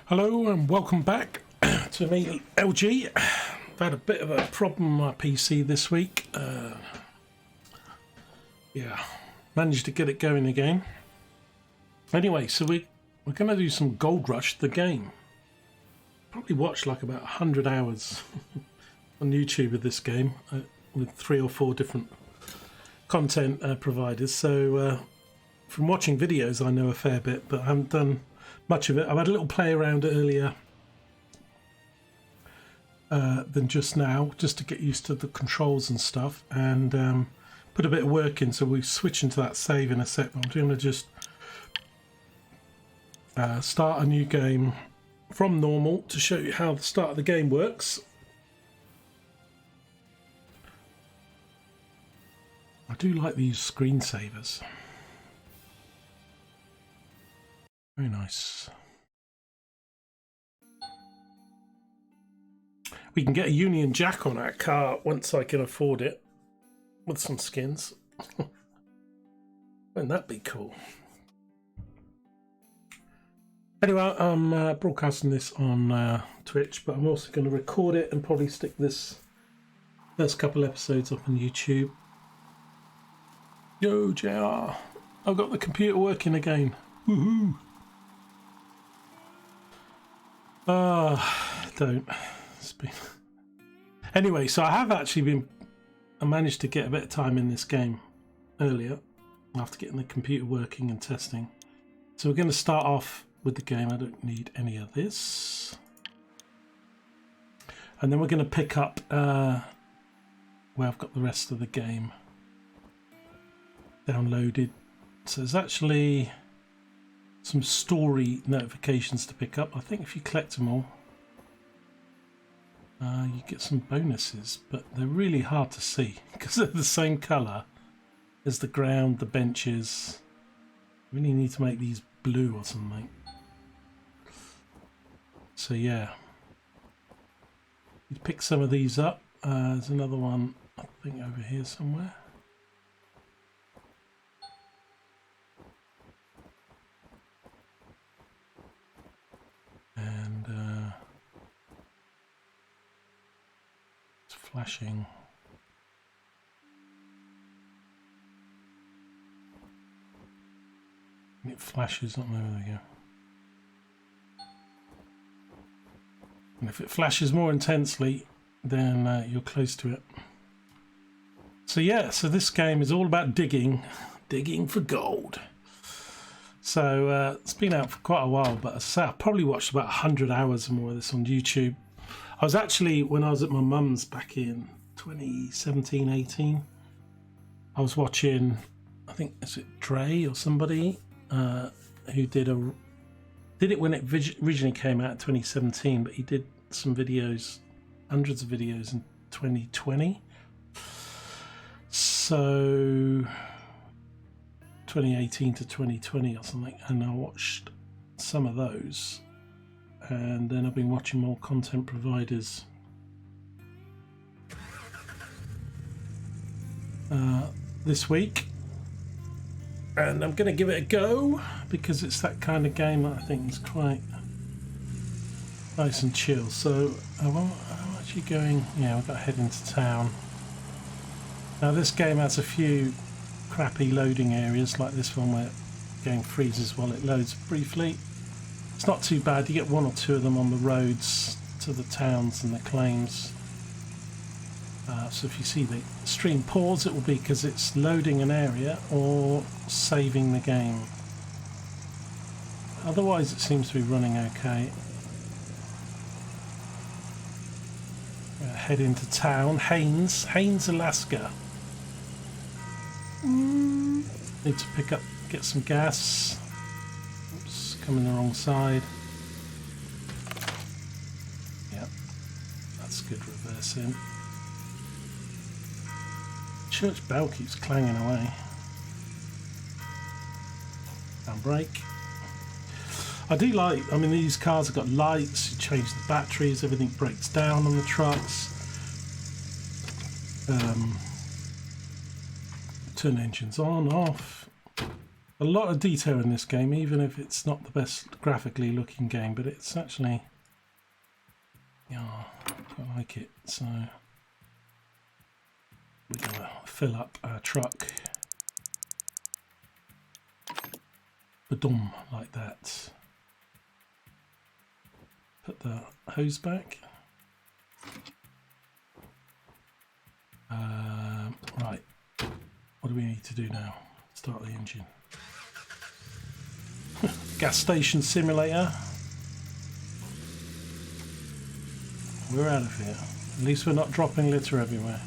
Hello and welcome back to me, LG. I've had a bit of a problem on my PC this week. Yeah, managed to get it going again. Anyway, so we're going to do some Gold Rush, the game. Probably watched like about 100 hours on YouTube of this game with 3 or 4 different content providers. So from watching videos, I know a fair bit, but I haven't done much of it. I've had a little play around earlier than just now, just to get used to the controls and stuff, and put a bit of work in. So we switch into that save in a sec. I'm going to just start a new game from normal to show you how the start of the game works. I do like these screensavers. Very nice. We can get a Union Jack on our car once I can afford it, with some skins. Wouldn't that be cool? Anyway, I'm broadcasting this on Twitch, but I'm also going to record it and probably stick this first couple episodes up on YouTube. Yo, JR, I've got the computer working again. Woohoo! Don't. Anyway, so I have actually I managed to get a bit of time in this game earlier after getting the computer working and testing. So we're going to start off with the game. I don't need any of this. And then we're going to pick up where I've got the rest of the game downloaded. So there's actually some story notifications to pick up. I think if you collect them all, you get some bonuses, but they're really hard to see because they're the same colour as the ground, the benches. Really need to make these blue or something. So yeah, you pick some of these up. There's another one, I think, over here somewhere. And it's flashing. And it flashes up. There we go. And if it flashes more intensely, then you're close to it. So yeah, so this game is all about digging for gold. So it's been out for quite a while, but as I say, I probably watched about 100 hours or more of this on YouTube. I was actually, when I was at my mum's back in 2017, 18, I was watching, I think, is it Dre or somebody who did it when it originally came out in 2017, but he did some videos, hundreds of videos in 2020. So 2018 to 2020 or something, and I watched some of those, and then I've been watching more content providers this week, and I'm going to give it a go because it's that kind of game that I think is quite nice and chill. So I'm actually going, yeah, we've got to head into town. Now this game has a few crappy loading areas like this one where the game freezes while it loads briefly. It's not too bad. You get 1 or 2 of them on the roads to the towns and the claims. So if you see the stream pause, it will be because it's loading an area or saving the game. Otherwise it seems to be running okay. Head into town. Haines, Alaska. Need to get some gas. Oops, coming the wrong side. Yep, that's good reversing. Church bell keeps clanging away. Handbrake. I do like, I mean, these cars have got lights, you change the batteries, everything breaks down on the trucks. Turn engines on, off. A lot of detail in this game, even if it's not the best graphically looking game, but it's actually, yeah, I like it. So we're gonna fill up our truck, ba-dum, like that. Put the hose back. Right, what do we need to do now? Start the engine. Gas station simulator. We're out of here. At least we're not dropping litter everywhere.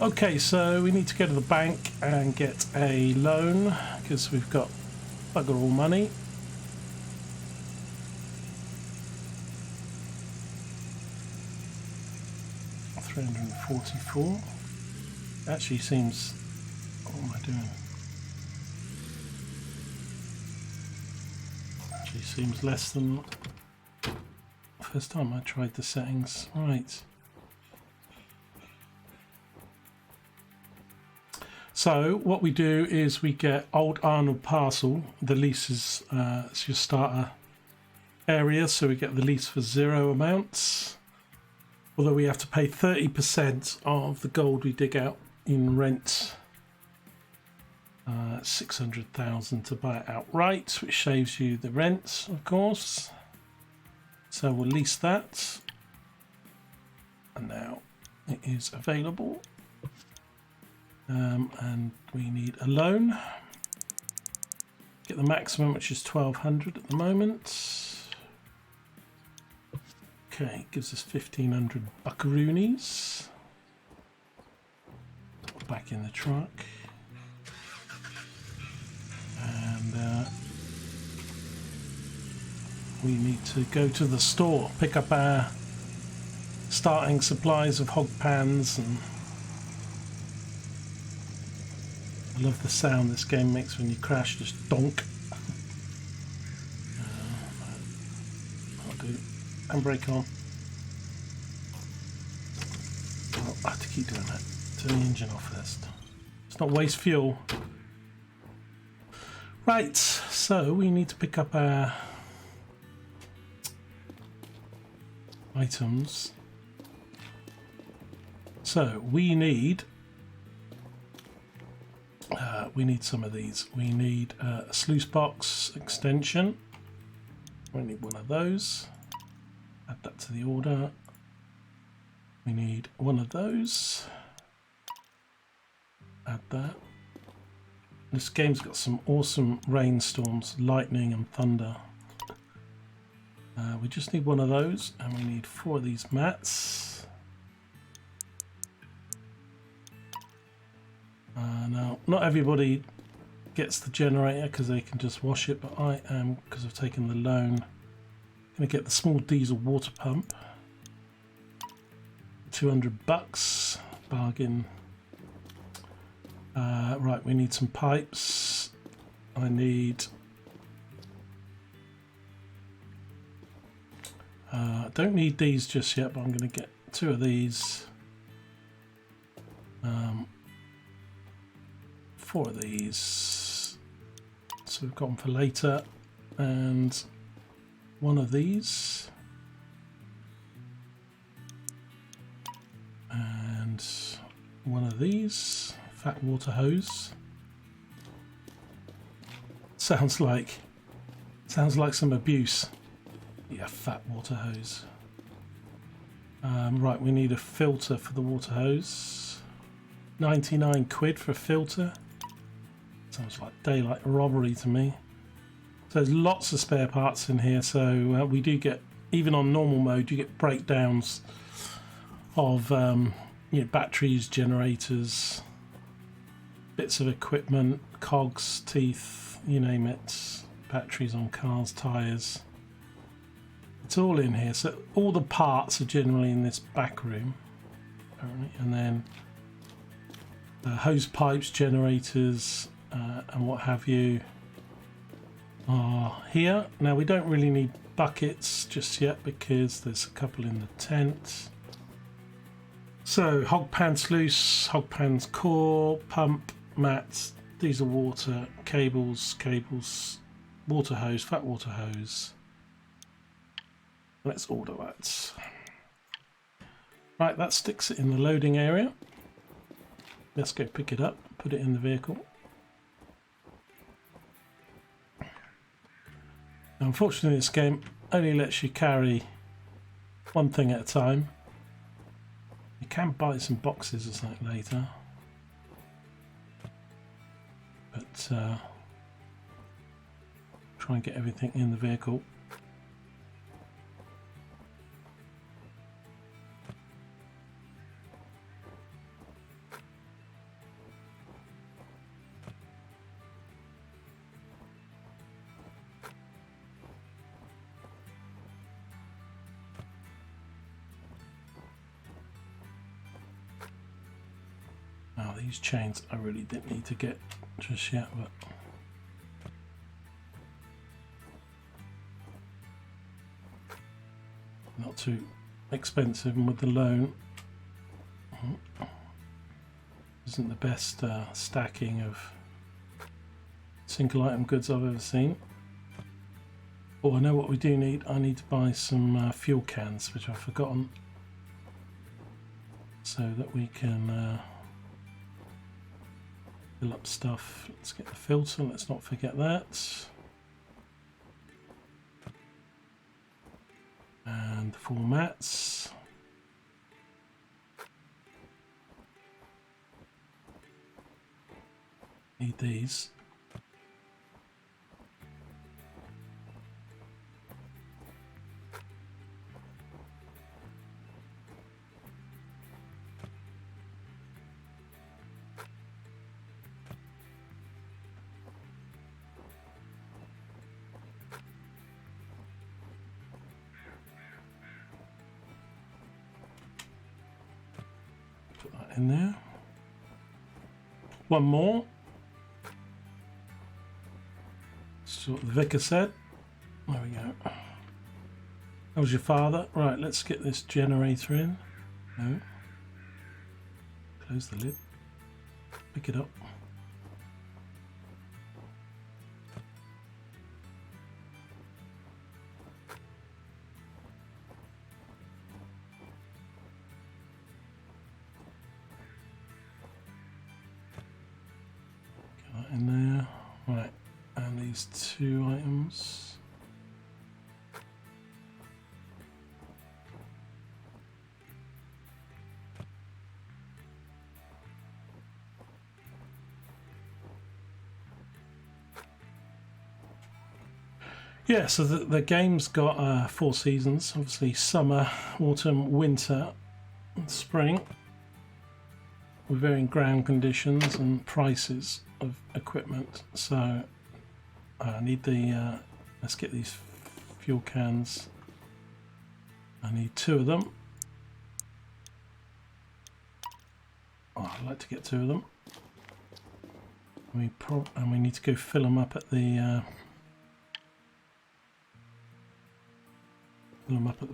Okay, so we need to go to the bank and get a loan because we've got bugger all money. $344. Actually seems. What am I doing? Actually seems less than first time I tried the settings. Right. So what we do is we get Old Arnold Parcel. The lease is it's your starter area, so we get the lease for 0 amounts. Although we have to pay 30% of the gold we dig out in rent. 600,000 to buy it outright, which saves you the rent, of course. So we'll lease that, and now it is available. And we need a loan. Get the maximum, which is 1,200 at the moment. Okay, gives us 1,500 buckaroonies. Back in the truck. And we need to go to the store, pick up our starting supplies of hog pans, and I love the sound this game makes when you crash, just donk. I'll do handbrake on. Oh, I have to keep doing that. Turn the engine off first. Let's not waste fuel. Right, so we need to pick up our items. So we need some of these. We need a sluice box extension. We need one of those. Add that to the order. We need one of those. Add that. This game's got some awesome rainstorms, lightning and thunder. We just need one of those, and we need 4 of these mats. Now, not everybody gets the generator because they can just wash it, but I am, because I've taken the loan, going to get the small diesel water pump. $200, bargain. Right, we need some pipes. I need. Don't need these just yet, but I'm going to get 2 of these. 4 of these. So we've got them for later, and 1 of these, and 1 of these. Fat water hose. Sounds like some abuse. Yeah, fat water hose. Right, we need a filter for the water hose. 99 quid for a filter. Sounds like daylight robbery to me. So there's lots of spare parts in here. So we do get, even on normal mode, you get breakdowns of batteries, generators, bits of equipment, cogs, teeth, you name it, batteries on cars, tyres. It's all in here. So all the parts are generally in this back room, apparently. And then hose pipes, generators, and what have you are here. Now we don't really need buckets just yet because there's a couple in the tent. So hog pan sluice, hog pan's core, pump, mats, diesel water, cables, water hose, fat water hose. Let's order that. Right, that sticks it in the loading area. Let's go pick it up, put it in the vehicle. Now, unfortunately, this game only lets you carry one thing at a time. You can buy some boxes or something later. But try and get everything in the vehicle. Now these chains I really didn't need to get just yet, but not too expensive, and with the loan isn't the best stacking of single item goods I've ever seen. Oh, I know what we do need. I need to buy some fuel cans, which I've forgotten, so that we can fill up stuff. Let's get the filter, let's not forget that. And the 4 mats. Need these. Put that in there. One more. That's what the vicar said. There we go. That was your father. Right, let's get this generator in. No. Close the lid. Pick it up. Get that in there. Right, and these 2 items. Yeah, so the game's got 4 seasons, obviously summer, autumn, winter and spring, with varying ground conditions and prices of equipment. So I need the, let's get these fuel cans. I need 2 of them. Oh, I'd like to get 2 of them. And we need to go fill them up at the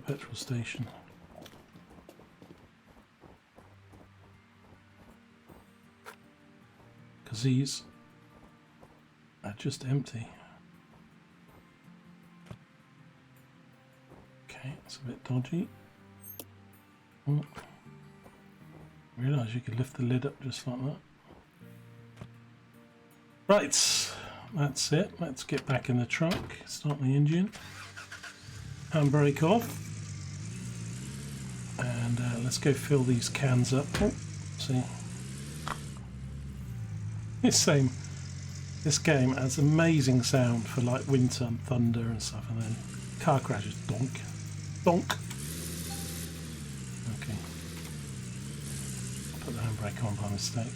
petrol station. Because these are just empty. Okay, it's a bit dodgy. Oh. Realise you could lift the lid up just like that. Right, that's it. Let's get back in the truck, start the engine. Handbrake off, and let's go fill these cans up. Oh, see, this game has amazing sound for like winter and thunder and stuff, and then car crashes, donk, donk. Okay, put the handbrake on by mistake.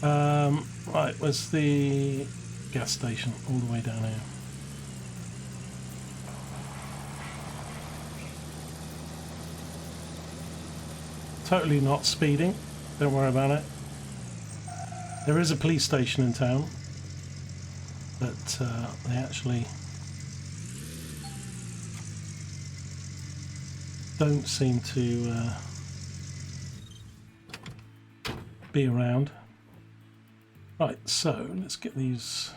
Right, where's the gas station? All the way down here. Totally not speeding, don't worry about it. There is a police station in town, but they actually don't seem to be around. Right, so let's get these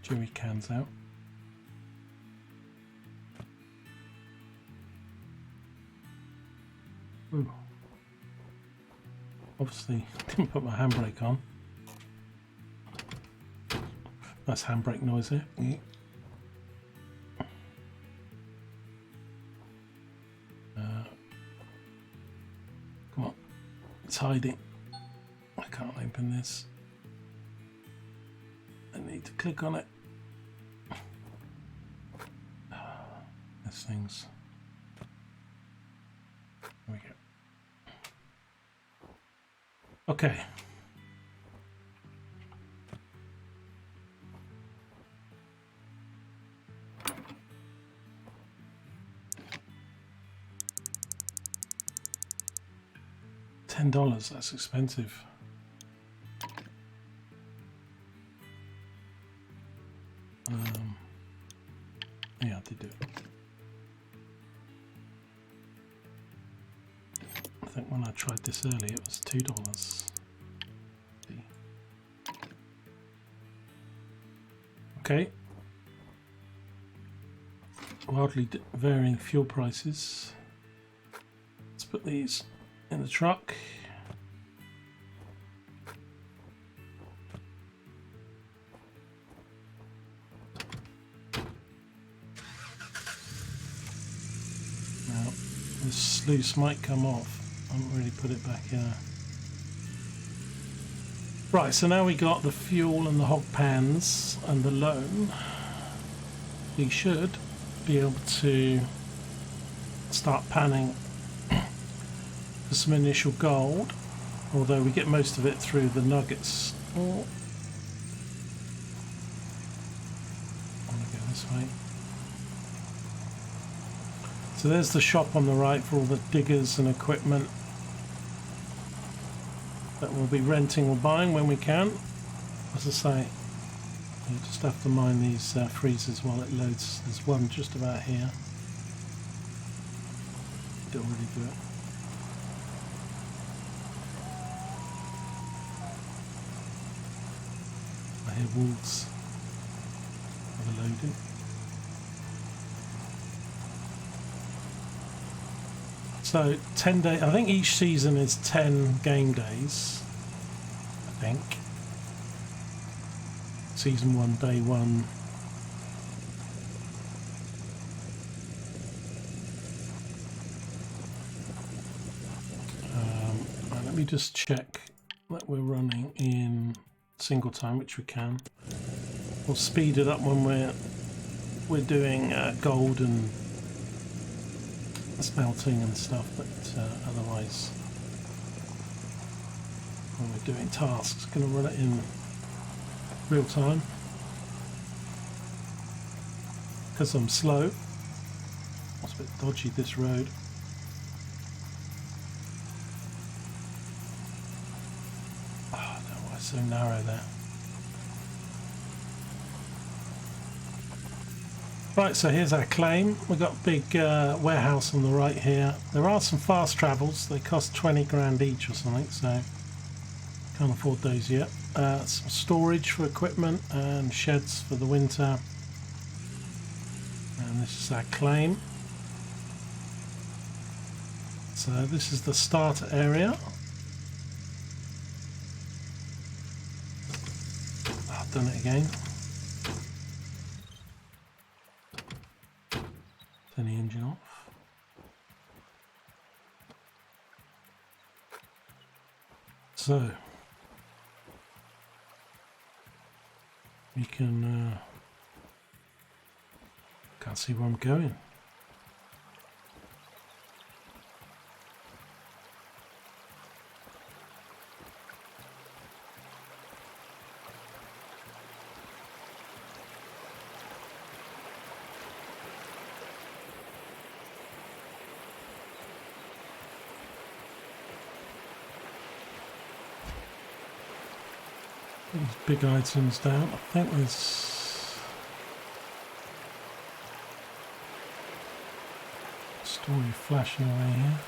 jerry cans out. Ooh. Obviously didn't put my handbrake on. Nice handbrake noise there. Come on, it's hiding. I can't open this. I need to click on it. This thing's. There we go. Okay. $10, that's expensive. Yeah, I did do it. I think when I tried this earlier it was $2. Okay. Wildly varying fuel prices. Let's put these in the truck. Now, this sluice might come off. I haven't really put it back in. Right, so now we got the fuel and the hog pans and the loan. We should be able to start panning for some initial gold, although we get most of it through the nuggets. Oh, I want to go this way. So there's the shop on the right for all the diggers and equipment that we'll be renting or buying when we can. As I say, you just have to mine these freezers while it loads. There's one just about here. Don't really do it. I hear wolves overloading. So 10 days, I think each season is 10 game days, I think. Season 1, day 1. Right, let me just check that we're running in single time, which we can. We'll speed it up when we're doing gold and smelting and stuff, but otherwise when we're doing tasks, going to run it in real time because I'm slow. It's a bit dodgy, this road. Oh, I don't know why it's so narrow there. Right, so here's our claim. We've got a big warehouse on the right here. There are some fast travels. They cost 20 grand each or something, so can't afford those yet. Some storage for equipment and sheds for the winter. And this is our claim. So this is the starter area. Oh, I've done it again. Turn the engine off. So we can can't see where I'm going. These big items down. I think there's a story flashing away here.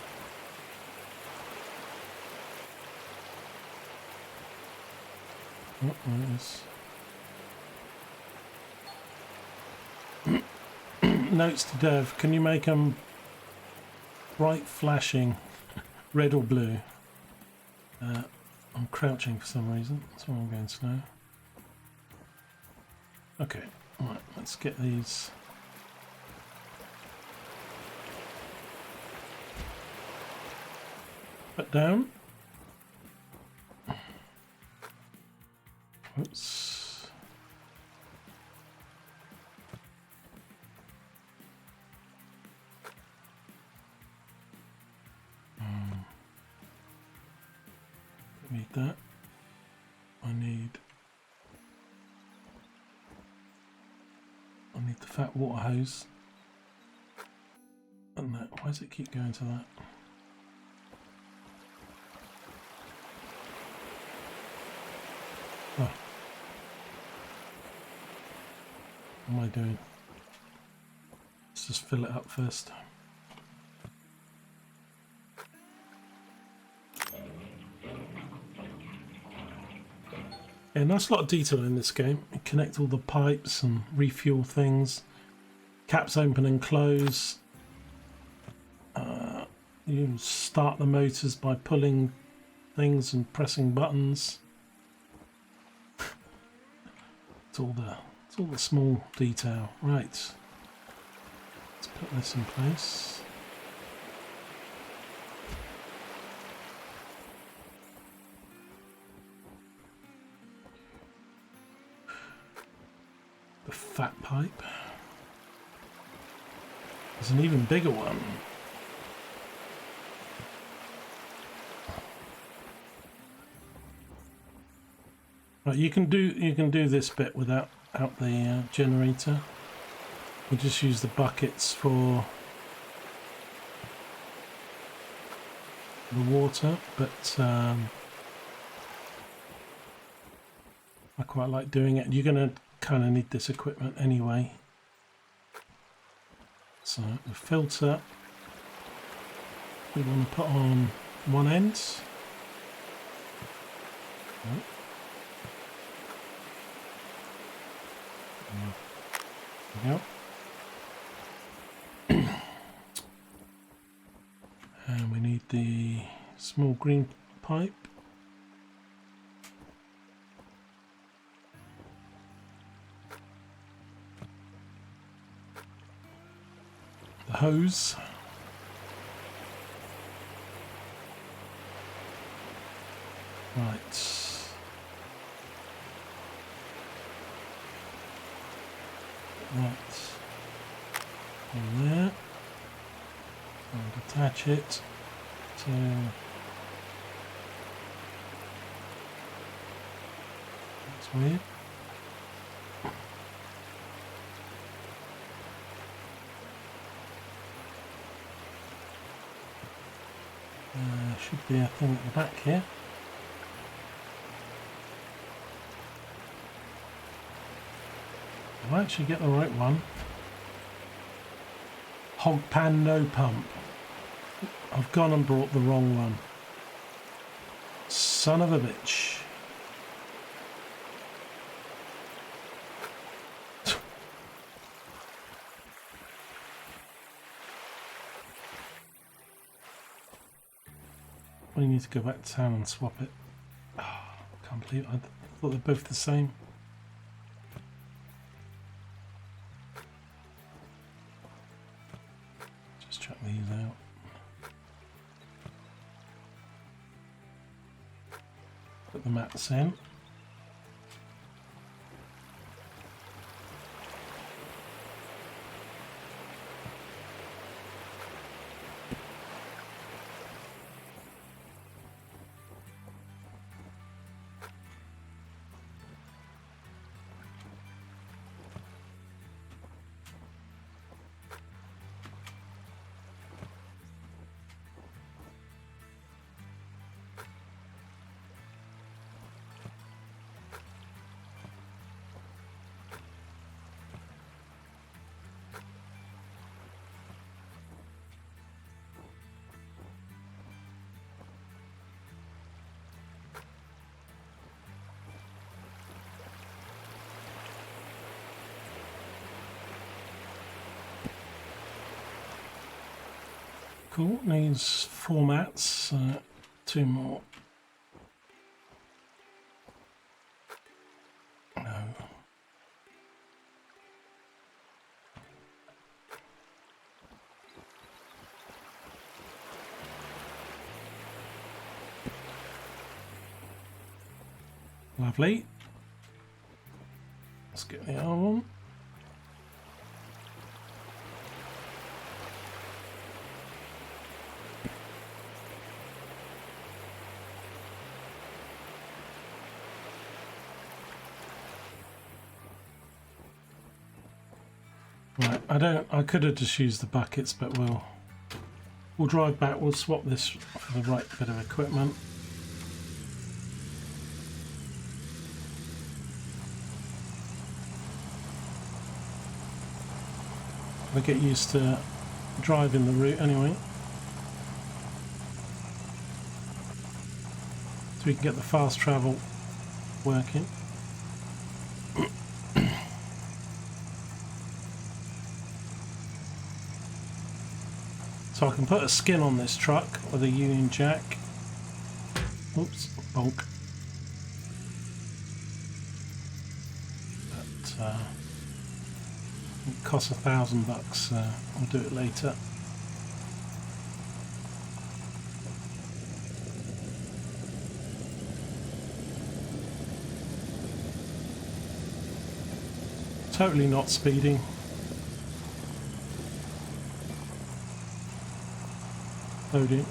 Oh, there it is. Notes to Dev, can you make them bright flashing red or blue? I'm crouching for some reason, that's why I'm going slow. Okay, right, let's get these. Put down. Oops. Need that. I need the fat water hose. And that. Why does it keep going to that? Oh. What am I doing? Let's just fill it up first. Yeah, nice lot of detail in this game. You connect all the pipes and refuel things. Caps open and close. You start the motors by pulling things and pressing buttons. It's all the small detail. Right. Let's put this in place. The fat pipe. There's an even bigger one. Right, you can do this bit without the generator. We just use the buckets for the water, but I quite like doing it. You're going to kind of need this equipment anyway. So the filter we want to put on one end. Right. There we go. And we need the small green pipe. The hose. Right. Right. In there. And attach it to that's weird. Should be a thing at the back here. I'll actually get the right one. Hog pan, no pump. I've gone and brought the wrong one. Son of a bitch. We need to go back to town and swap it. Oh, I can't believe it. I thought they're both the same. Just chuck these out. Put the mats in. Cool, needs 4 mats, 2 more. No. Lovely. Let's get the other one. Right, I could have just used the buckets, but we'll drive back, we'll swap this for the right bit of equipment. We'll get used to driving the route anyway. So we can get the fast travel working. So I can put a skin on this truck with a Union Jack. Oops, bonk. But it costs $1,000. I'll do it later. Totally not speeding. Loading.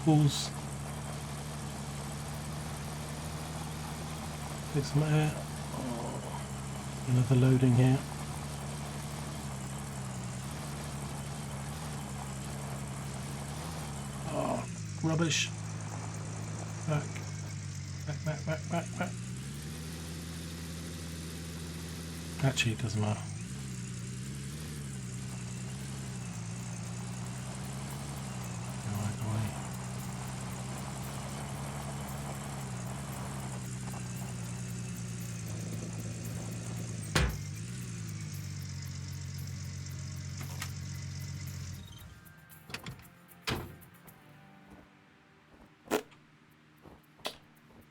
Pulls. Take some air. Oh, another loading here. Oh, rubbish. Back. Back. Actually, it doesn't matter. Go away.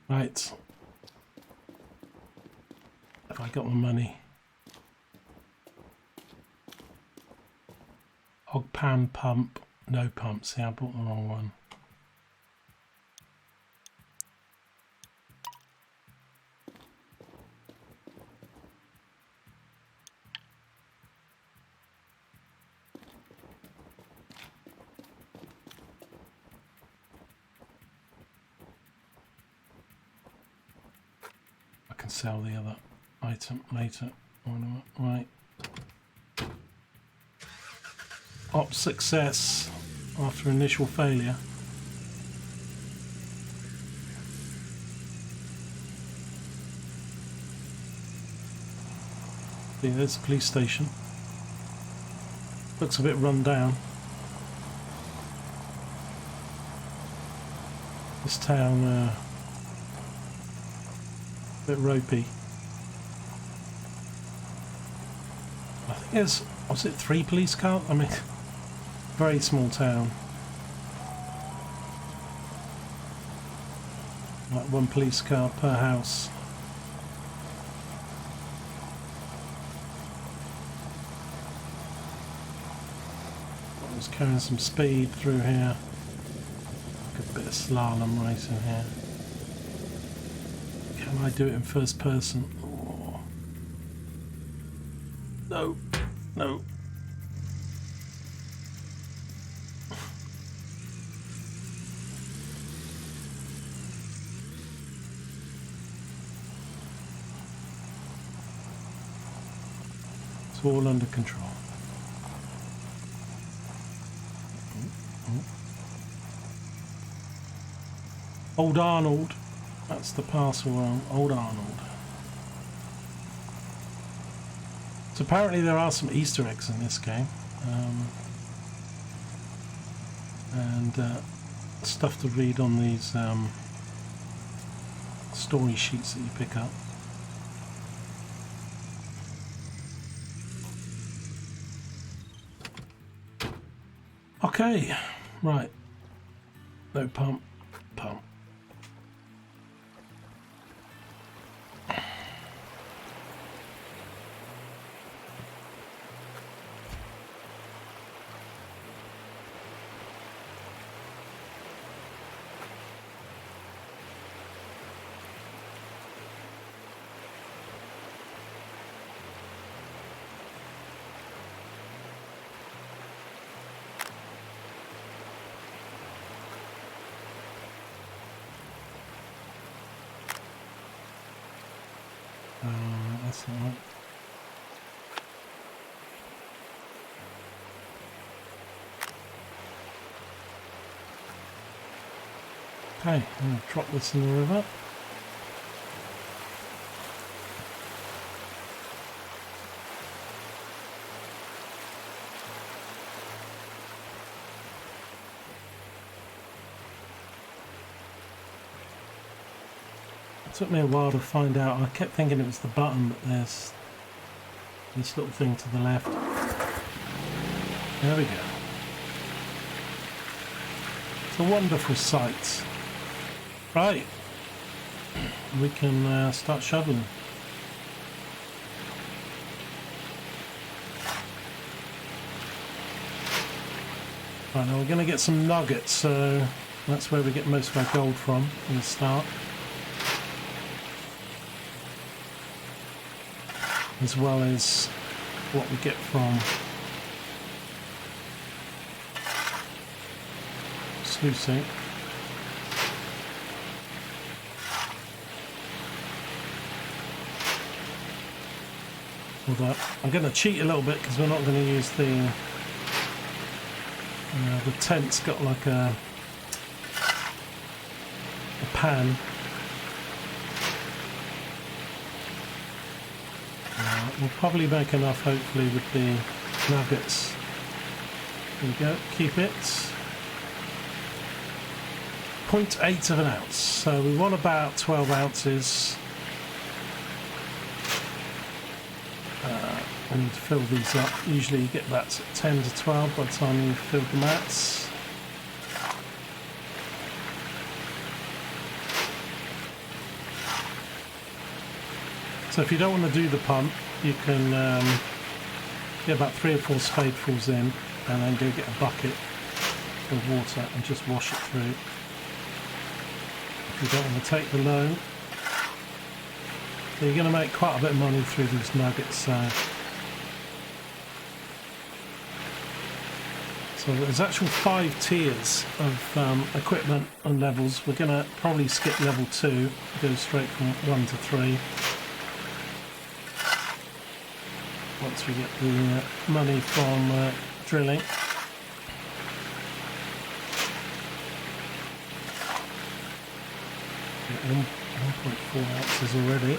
Right. Have I got my money? Hog pan pump, no pump. See, I bought the wrong one. I can sell the other item later. Right. Op success after initial failure. See, there's the police station. Looks a bit run down. This town, a bit ropey. I think there's, was it 3 police cars? I mean, very small town. Like 1 police car per house. I was carrying some speed through here. Like a bit of slalom racing here. Can I do it in first person? Oh. No. It's all under control. Old Arnold. That's the parcel on Old Arnold. So apparently there are some Easter eggs in this game. And stuff to read on these story sheets that you pick up. Okay, right. No pump. That's not right. Okay, I'm going to drop this in the river. It took me a while to find out. I kept thinking it was the button, but there's this little thing to the left. There we go. It's a wonderful sight. Right, we can start shoveling. Right, now we're going to get some nuggets, so that's where we get most of our gold from in the start. As well as what we get from sluicing. Although I'm going to cheat a little bit because we're not going to use the tent's got like a pan. We'll probably make enough, hopefully, with the nuggets. There we go, keep it. 0.8 of an ounce, so we want about 12 ounces. I need to fill these up. Usually you get about 10 to 12 by the time you've filled the mats. So if you don't want to do the pump, you can get about 3 or 4 spadefuls in and then go get a bucket of water and just wash it through. If you don't want to take the loan, so you're going to make quite a bit of money through these nuggets. So there's actual 5 tiers of equipment and levels. We're going to probably skip level 2, go straight from 1 to 3. Once we get the money from drilling. Get 1.4 ounces already.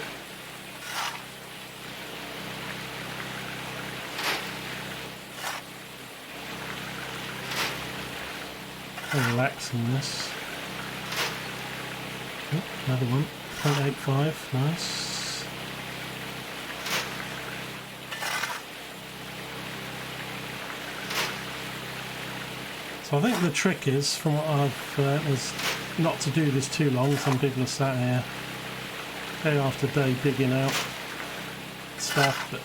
Relaxing this. Oh, another one. 0.85, nice. So I think the trick is, from what I've is not to do this too long. Some people are sat here day after day digging out stuff, but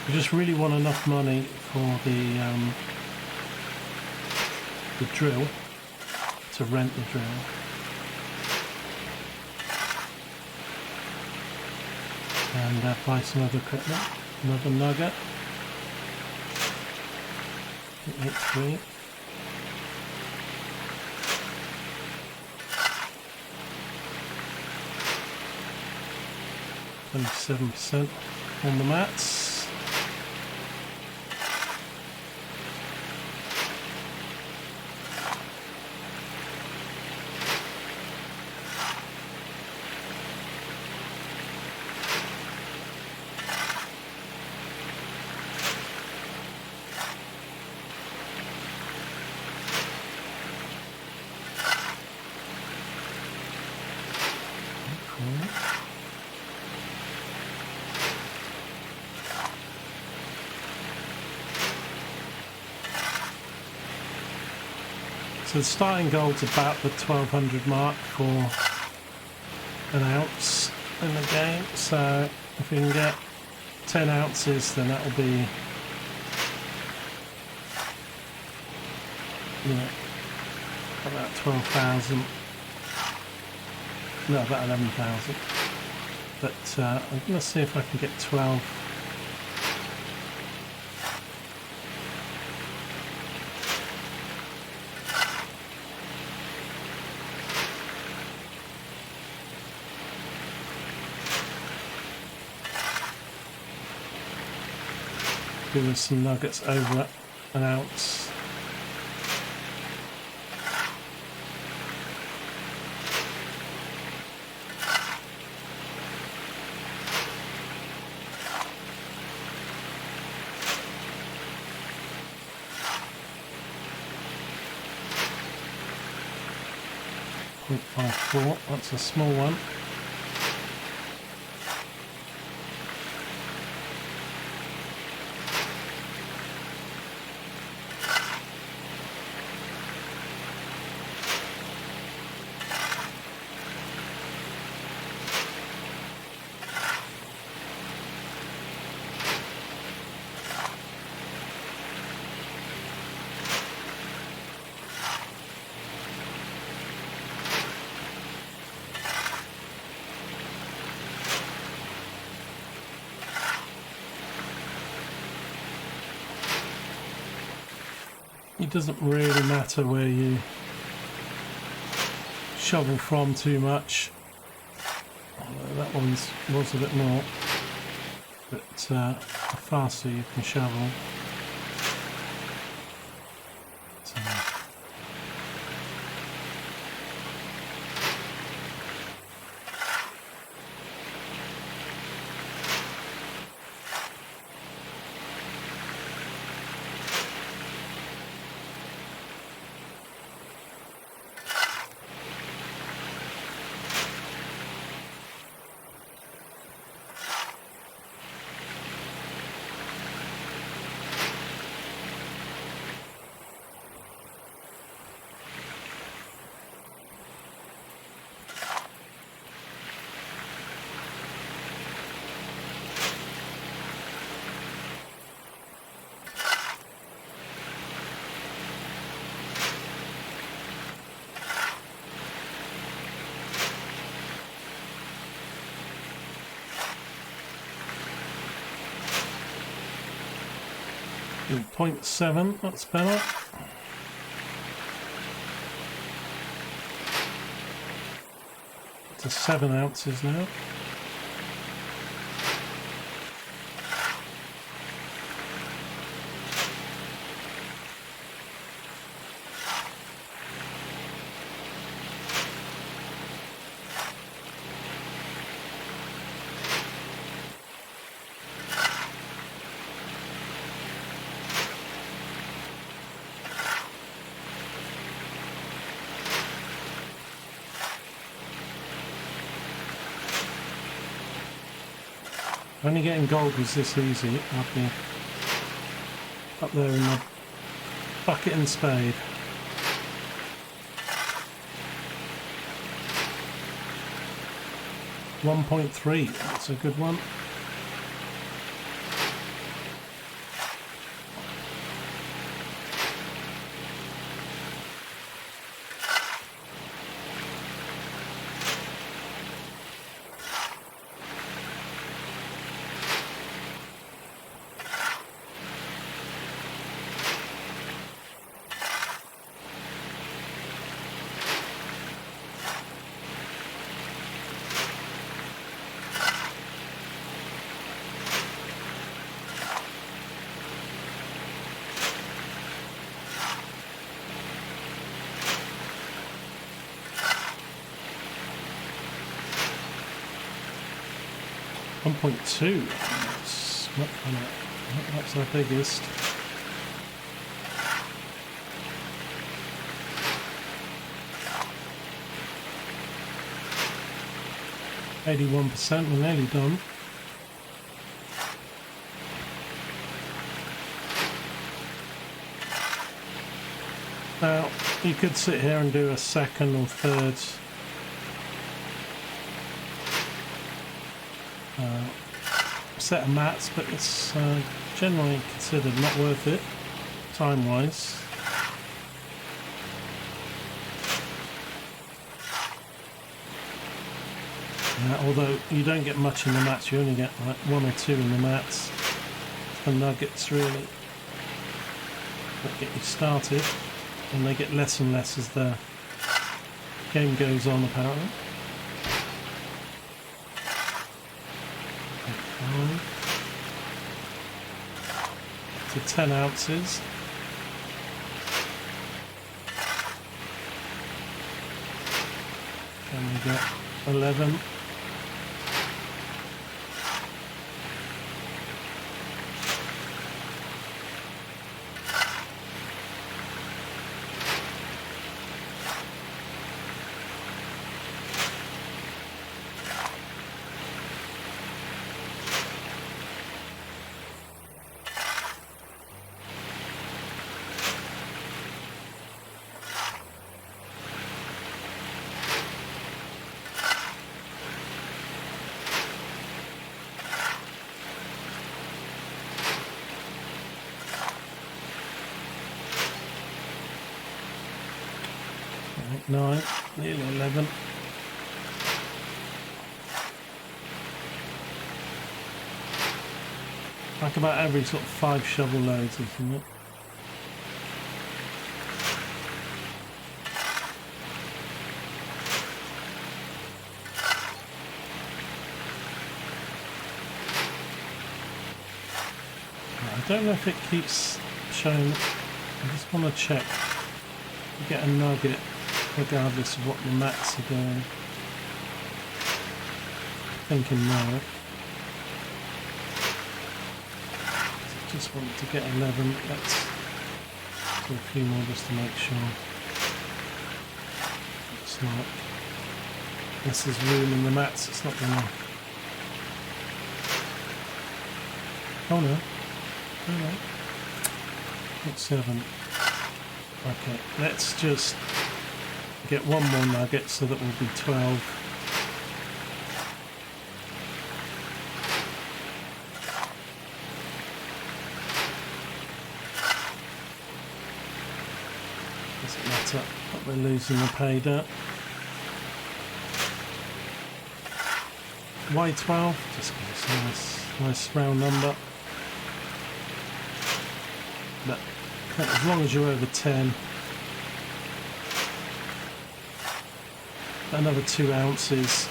we just really want enough money for the drill, to rent the drill. And buy some other equipment. Another nugget. 83. %, on the mats. So the starting gold's about the 1200 mark for an ounce in the game. So if we can get 10 ounces, then that'll be, you know, about 12,000. No, about 11,000. But I'm going to see if I can get 12. Give us some nuggets over an ounce. .54, that's a small one. It doesn't really matter where you shovel from too much. Although that one was a bit more, but the faster you can shovel. So. And 0.7, that's better. To 7 ounces now. If only getting gold was this easy, I'd be up there in the bucket and spade. .3, that's a good one. .2. That's our biggest. %, we're nearly done. Now, You could sit here and do a second or third set of mats, but it's generally considered not worth it time-wise. Although you don't get much in the mats, you only get like 1 or 2 in the mats. The nuggets really that get you started, and they get less and less as the game goes on apparently. To 10 ounces. And we get 11. Right, 9, nearly 11. Like about every sort of 5 shovel loads, isn't it? I don't know if it keeps showing. I just want to check. You get a nugget regardless of what the mats are doing. Thinking no. Just wanted to get 11. Let's do a few more just to make sure. It's like this is room in the mats. It's not gonna. Oh no. Oh no. It's 7. Okay, let's just get 1 more nugget so that will be 12. Doesn't matter, but we're losing the pay dirt. Why 12? Just because it's a nice round number. But as long as you're over 10, another 2 ounces,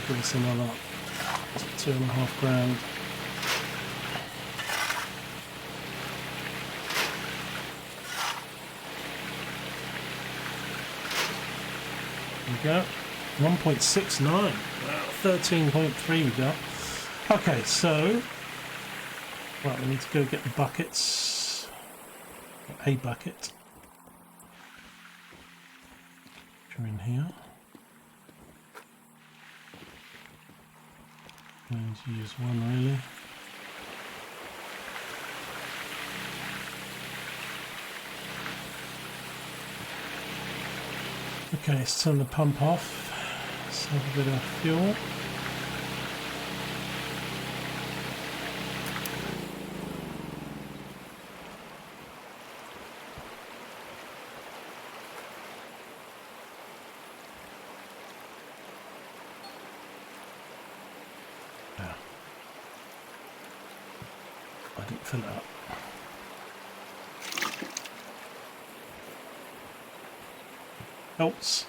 give us another 2.5 grand. There we go, 1.69, wow, 13.3 we got. Okay, so right, we need to go get the buckets. A bucket. Which are in here. Going to use one really. Okay, let's turn the pump off. Let's have a bit of fuel. I didn't fill it up. Helps.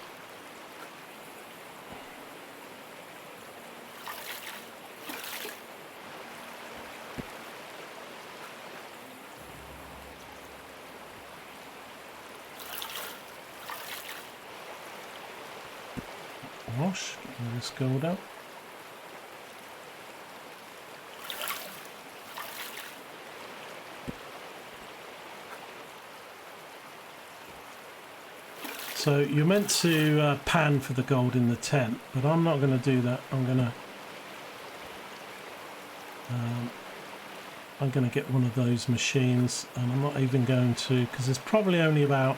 Wash, get this gold out. So you're meant to pan for the gold in the tent, but I'm not going to do that. I'm going to I'm going to get one of those machines, and I'm not even going to, because there's probably only about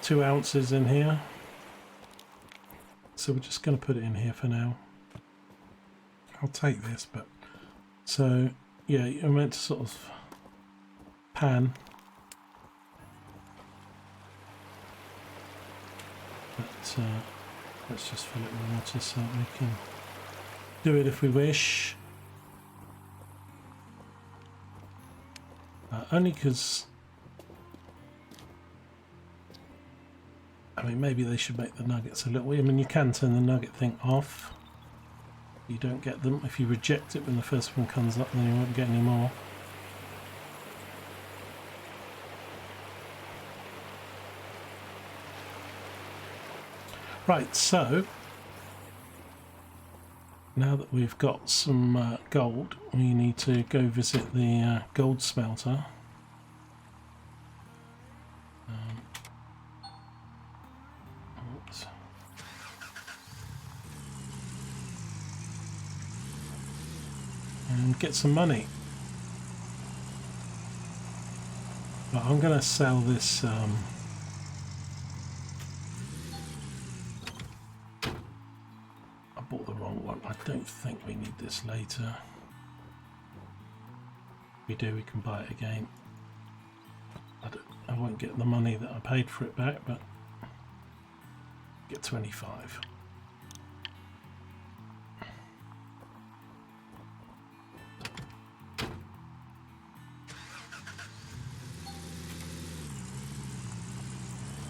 2 ounces in here, so we're just going to put it in here for now. I'll take this, but so yeah, you're meant to sort of pan, but let's just fill it with water so we can do it if we wish. Only because, I mean, maybe they should make the nuggets a little. I mean, you can turn the nugget thing off. You don't get them. If you reject it when the first one comes up, then you won't get any more. Right, so now that we've got some gold, we need to go visit the gold smelter. And get some money. But I'm going to sell this I bought the wrong one. I don't think we need this later. If we do, we can buy it again. I won't get the money that I paid for it back, but get 25.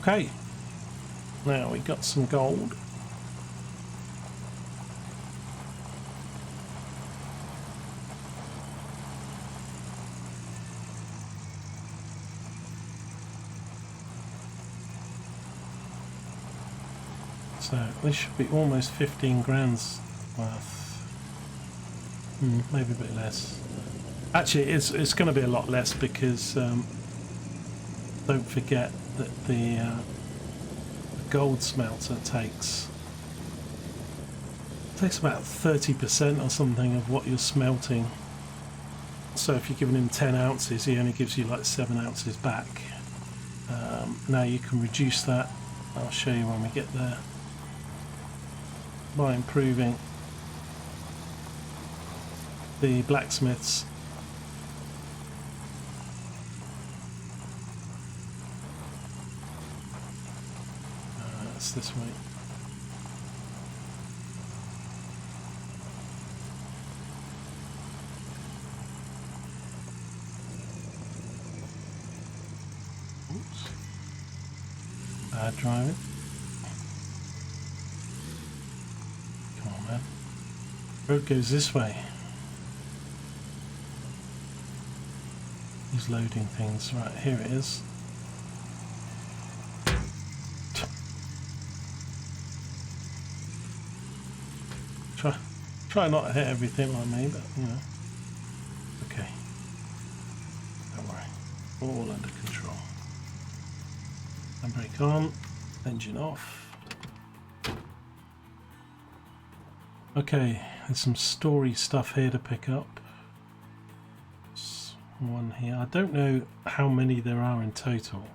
Okay, now we got some gold. So this should be almost 15 grand's worth. Maybe a bit less. Actually, it's going to be a lot less because don't forget that the gold smelter takes about 30% or something of what you're smelting. So if you're giving him 10 ounces, he only gives you like 7 ounces back. Now you can reduce that. I'll show you when we get there. By improving the blacksmiths. It's this way. Oops. Bad driving. Come on, man. Road goes this way. He's loading things. Right, here it is. Try not to hit everything like me, but you know. Okay. Don't worry. All under control. Handbrake on. Engine off. Okay, there's some story stuff here to pick up. There's one here. I don't know how many there are in total.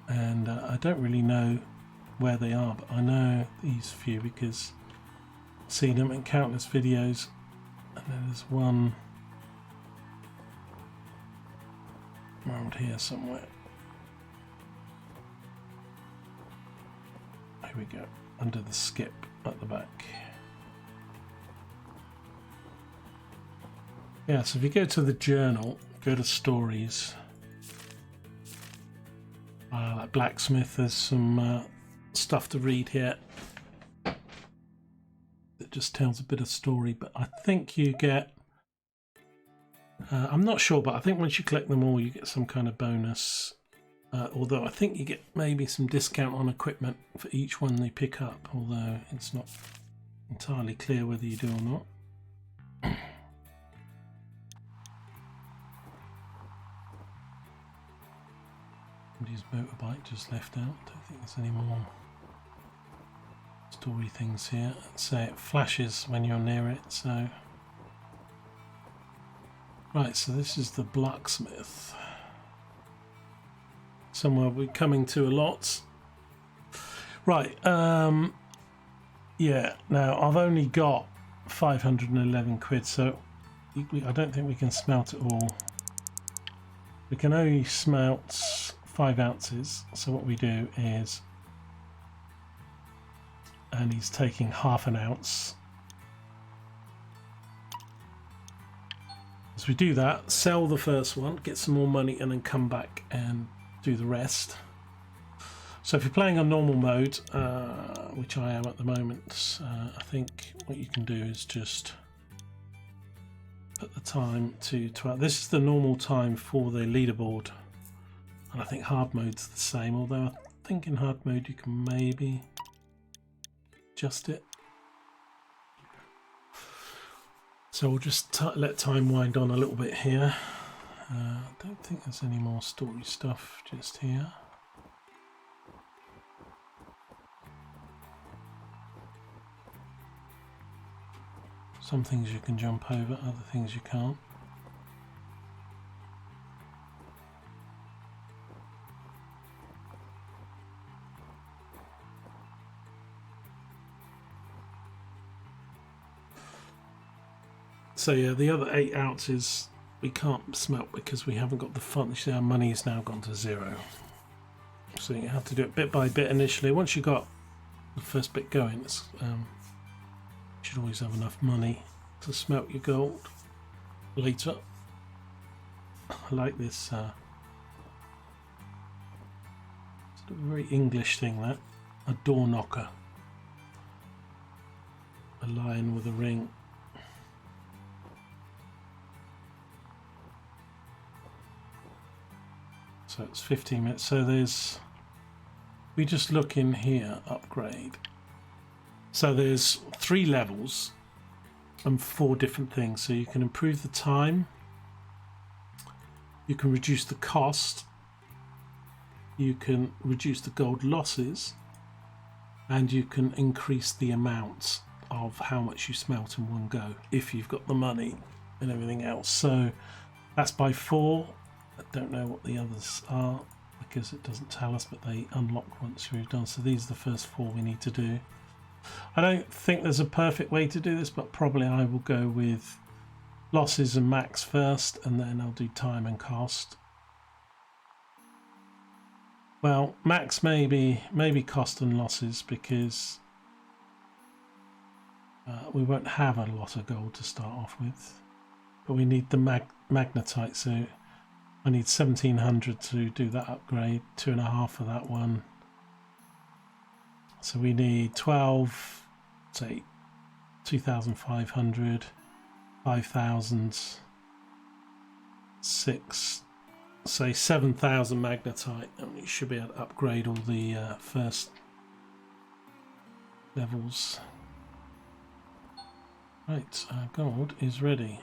And I don't really know where they are, but I know these few because I've seen them in countless videos. And then there's one around here somewhere. Here we go, under the skip at the back. Yeah, so if you go to the journal, go to stories, like blacksmith, there's some stuff to read here that just tells a bit of story, but I think you get I'm not sure, but I think once you collect them all you get some kind of bonus, although I think you get maybe some discount on equipment for each one they pick up, although it's not entirely clear whether you do or not. Somebody's motorbike just left out. Don't think there's any more story things here. Say it flashes when you're near it, so Right, so this is the blacksmith. Somewhere we're coming to a lot. Right, yeah, now I've only got 511 quid, so I don't think we can smelt it all. We can only smelt 5 ounces, so what we do is, and he's taking half an ounce. As we do that, sell the first one, get some more money, and then come back and do the rest. So if you're playing on normal mode, which I am at the moment, I think what you can do is just put the time to 12. This is the normal time for the leaderboard, and I think hard mode's the same, although I think in hard mode you can maybe adjust it. So we'll just let time wind on a little bit here. I don't think there's any more story stuff just here. Some things you can jump over, other things you can't. So yeah, the other 8 ounces we can't smelt because we haven't got the funds. See, our money has now gone to 0. So you have to do it bit by bit initially. Once you got the first bit going, it's, you should always have enough money to smelt your gold later. I like this sort of very English thing, that a door knocker, a lion with a ring. So it's 15 minutes. So there's, we just look in here, upgrade. So there's 3 levels and 4 different things. So you can improve the time, you can reduce the cost, you can reduce the gold losses, and you can increase the amount of how much you smelt in one go if you've got the money and everything else. So that's by 4. I don't know what the others are because it doesn't tell us, but they unlock once we've done. So these are the first 4 we need to do. I don't think there's a perfect way to do this, but probably I will go with losses and max first, and then I'll do time and cost. Well, max maybe cost and losses, because we won't have a lot of gold to start off with, but we need the magnetite, so I need 1700 to do that upgrade, 2.5 for that one. So we need 12, say 2,500, 5,000, 6, say 7,000 magnetite, and we should be able to upgrade all the first levels. Right, our gold is ready.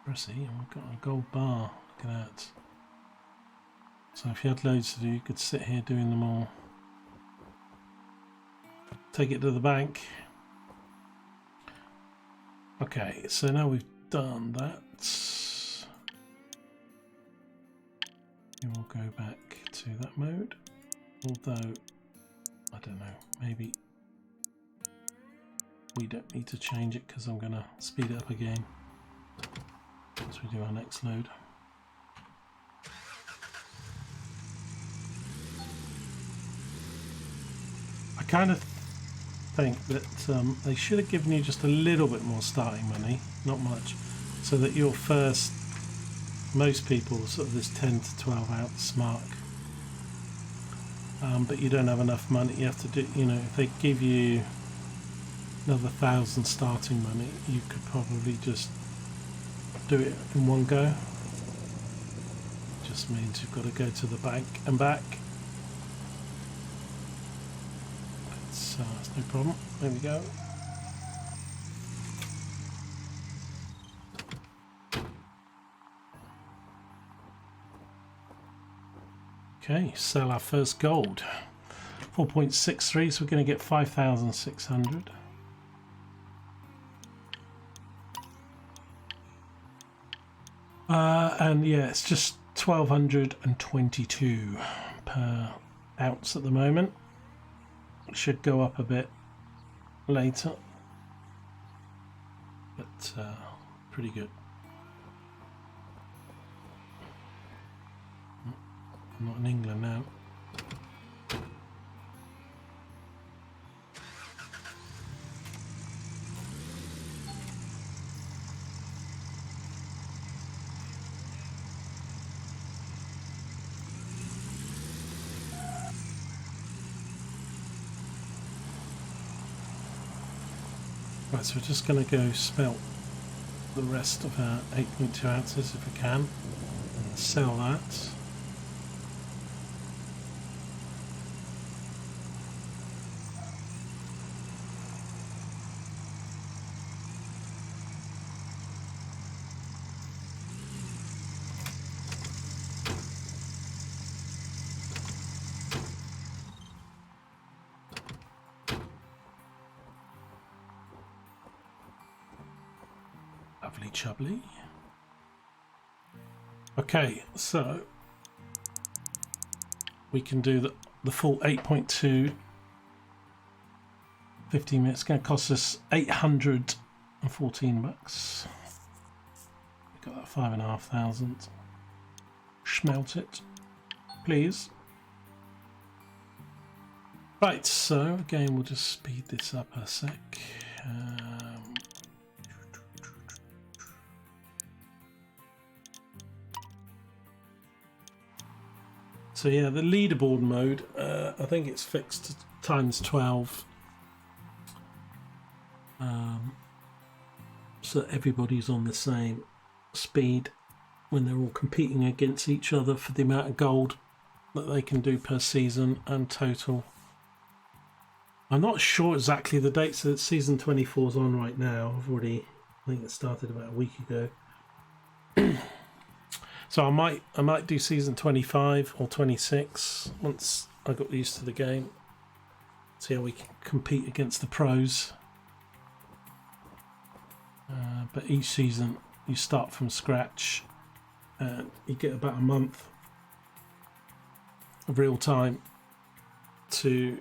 Pressy, and we've got a gold bar. Look at that. So if you had loads to do, you could sit here doing them all. Take it to the bank. Okay, so now we've done that, we will go back to that mode. Although, I don't know, maybe we don't need to change it because I'm going to speed it up again as we do our next load. I kind of think that they should have given you just a little bit more starting money, not much, so that your first, most people, sort of this 10 to 12 ounce mark, but you don't have enough money. You have to do, you know, if they give you another 1,000 starting money, you could probably just do it in one go. Just means you've got to go to the bank and back. It's no problem. There we go. Okay, sell our first gold. 4.63, so we're going to get 5,600. And yeah, it's just 1222 per ounce at the moment. It should go up a bit later, but pretty good. I'm not in England now. Right, so we're just going to go smelt the rest of our 8.2 ounces if we can, and sell that. Lovely chubbly. Okay, so we can do the full 8.2 15 minutes. It's going to cost us 814 bucks. Got that 5,500. Smelt it, please. Right, so again, we'll just speed this up a sec. So yeah, the leaderboard mode, I think it's fixed to times 12. So that everybody's on the same speed when they're all competing against each other for the amount of gold that they can do per season and total. I'm not sure exactly the dates that season 24 is on right now. I think it started about a week ago. So I might do season 25 or 26 once I got used to the game. See how we can compete against the pros. But each season you start from scratch and you get about a month of real time to...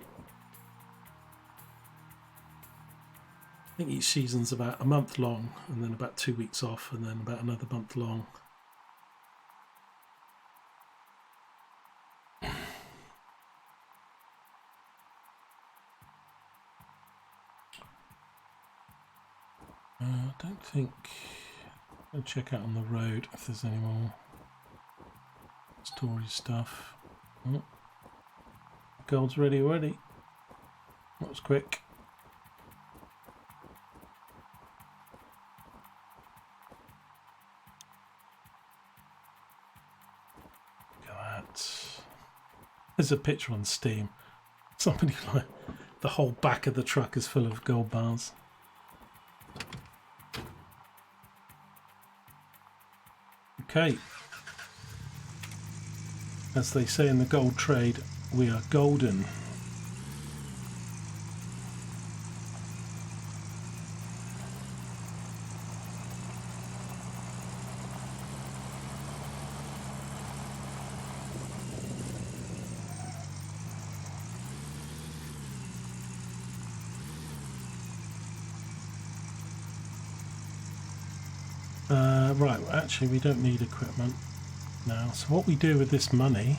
I think each season's about a month long, and then about 2 weeks off, and then about another month long. I don't think... I'll check out on the road if there's any more story stuff. Oh. Gold's ready already. That was quick. Look at that. There's a picture on Steam. Somebody like the whole back of the truck is full of gold bars. Okay, as they say in the gold trade, we are golden. Right, actually we don't need equipment now. So what we do with this money...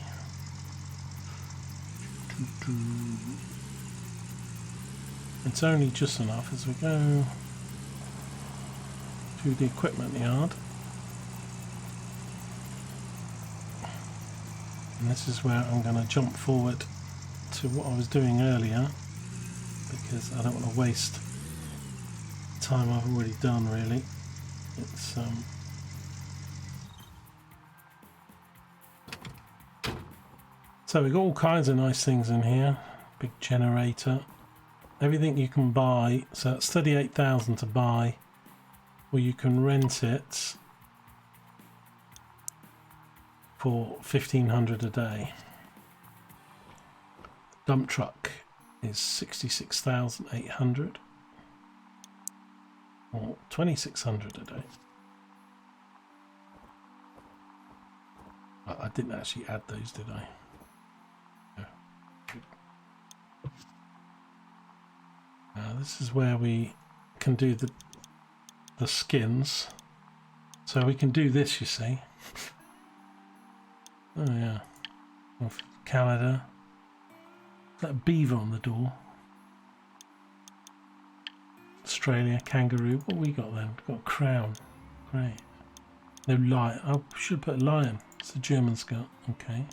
It's only just enough as we go to the equipment yard. And this is where I'm going to jump forward to what I was doing earlier, because I don't want to waste time I've already done really. It's so we've got all kinds of nice things in here. Big generator, everything you can buy. So that's 38,000 to buy, or you can rent it for 1,500 a day. Dump truck is 66,800 or 2,600 a day. I didn't actually add those, did I? No. Now this is where we can do the skins. So we can do this, you see. Oh yeah. Of Canada. Is that a beaver on the door? Australia, kangaroo. What have we got then? We've got a crown. Great. No lion. I should put a lion. It's a German Scot. Okay.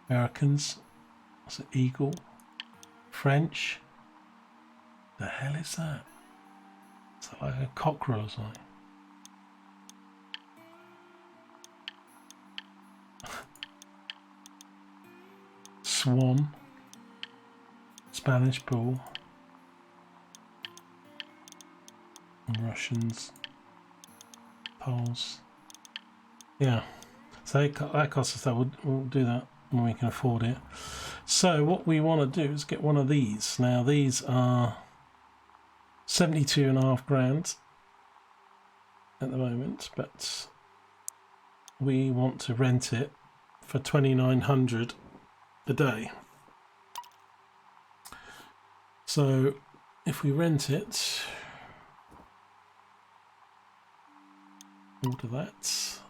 Americans. What's an eagle? French. The hell is that? Is that like a cockerel or something? Swan. Spanish bull. Russians. Poles. Yeah. So that costs us that. We'll do that when we can afford it. So what we want to do is get one of these. Now these are 72.5 grand at the moment, but we want to rent it for 2,900 a day. So if we rent it, order that,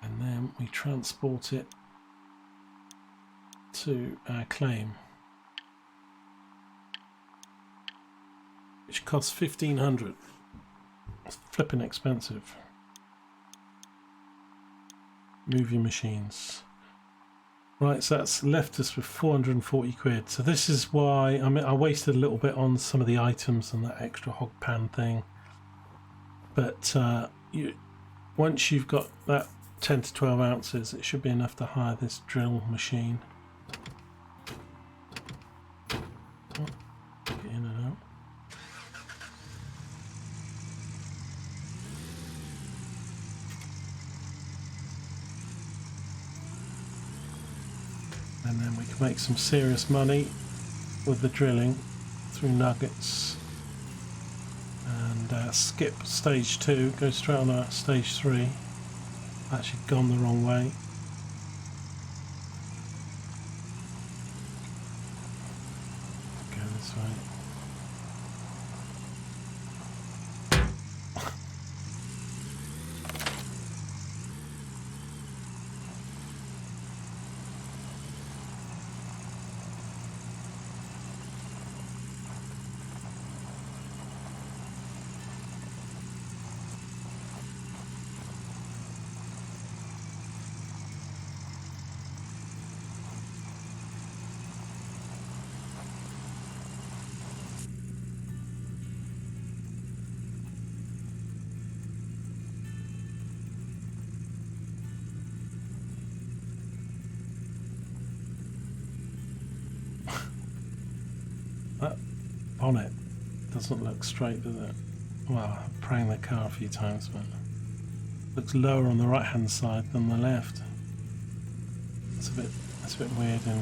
and then we transport it to our claim, which costs 1,500. It's flipping expensive. Movie machines. Right, so that's left us with 440 quid. So this is why I wasted a little bit on some of the items and that extra hog pan thing. But once you've got that 10 to 12 ounces, it should be enough to hire this drill machine. Oh, get in and out. And then we can make some serious money with the drilling through nuggets, and skip stage 2, go straight on to stage 3. Actually gone the wrong way. Go this way. That bonnet doesn't look straight, does it? Well, I've pranged the car a few times, but it looks lower on the right hand side than the left. It's a bit weird. And